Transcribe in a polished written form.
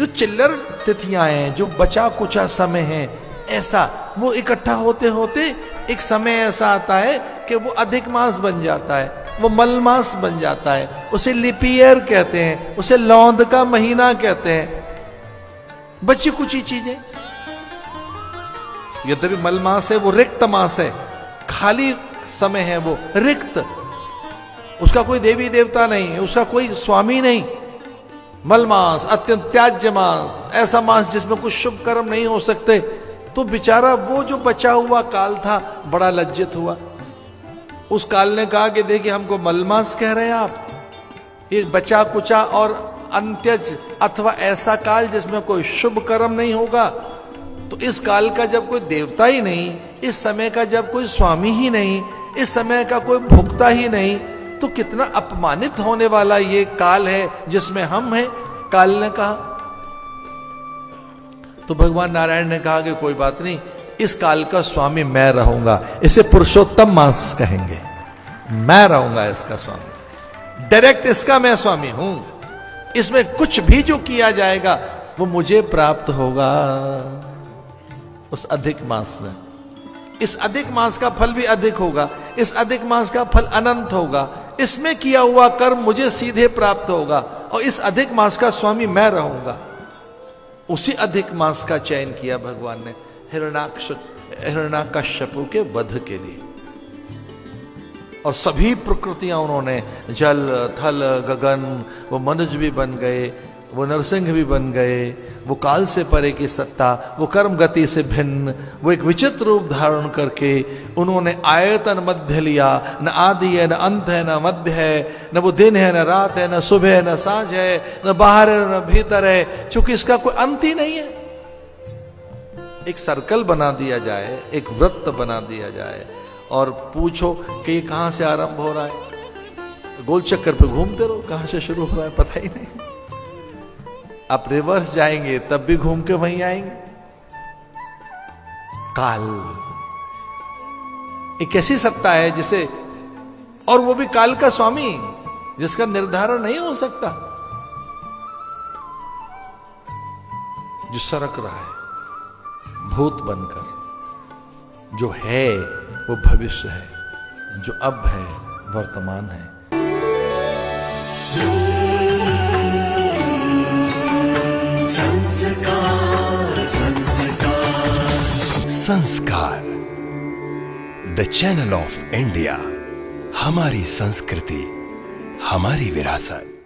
जो चिल्लर तिथियां हैं, जो बचा कुचा समय है, ऐसा वो इकट्ठा होते होते एक समय ऐसा आता है कि वो अधिक मास बन जाता है, वो मलमास बन जाता है, उसे लिपियर कहते हैं, उसे लौंद का महीना कहते हैं। बची कुछ ही चीजें, यद्यपि मलमास है वो रिक्त मास है, खाली समय है वो रिक्त, उसका कोई देवी देवता नहीं, उसका कोई स्वामी नहीं। मलमास अत्यंत त्याज्य मास, ऐसा मास जिसमें कुछ शुभ कर्म नहीं हो सकते। तो बेचारा वो जो बचा हुआ काल था बड़ा लज्जित हुआ। उस काल ने कहा कि देखिए हमको मलमास कह रहे हैं आप, ये बचा कुचा और अंत्यज अथवा ऐसा काल जिसमें कोई शुभ कर्म नहीं होगा। तो इस काल का जब कोई देवता ही नहीं, इस समय का जब कोई स्वामी ही नहीं, इस समय का कोई भोक्ता ही नहीं, तो कितना अपमानित होने वाला ये काल है जिसमें हम हैं, काल ने कहा। तो भगवान नारायण ने कहा कि कोई बात नहीं, इस काल का स्वामी मैं रहूंगा। इसे पुरुषोत्तम मास कहेंगे, मैं रहूंगा इसका स्वामी, डायरेक्ट इसका मैं स्वामी हूं। इसमें कुछ भी जो किया जाएगा वो मुझे प्राप्त होगा उस अधिक मास में। इस अधिक मास का फल भी अधिक होगा, इस अधिक मास का फल अनंत होगा, इसमें किया हुआ कर्म मुझे सीधे प्राप्त होगा और इस अधिक मास का स्वामी मैं रहूंगा। उसी अधिक मास का चयन किया भगवान ने हिरण्याकश्यपु के वध के लिए। और सभी प्रकृतियां उन्होंने, जल थल गगन, वो मनुज भी बन गए, वो नरसिंह भी बन गए, वो काल से परे की सत्ता, वो कर्म गति से भिन्न, वो एक विचित्र रूप धारण करके उन्होंने आयतन मध्य लिया। न आदि है, न अंत है, न मध्य है, न वो दिन है, न रात है, न सुबह है, न सांझ है, न बाहर है, न भीतर है, क्योंकि इसका कोई अंत ही नहीं है। एक सर्कल बना दिया जाए, एक वृत्त बना दिया जाए और पूछो कि ये कहां से आरंभ हो रहा है, गोल चक्कर पे घूमते रहो, कहां से शुरू हो रहा है पता ही नहीं। आप रिवर्स जाएंगे तब भी घूम के वहीं आएंगे। काल एक ऐसी सत्ता है जिसे, और वो भी काल का स्वामी जिसका निर्धारण नहीं हो सकता, जो सरक रहा है भूत बनकर, जो है वो भविष्य है, जो अब है वर्तमान है। संस्कार, द चैनल ऑफ इंडिया। हमारी संस्कृति, हमारी विरासत।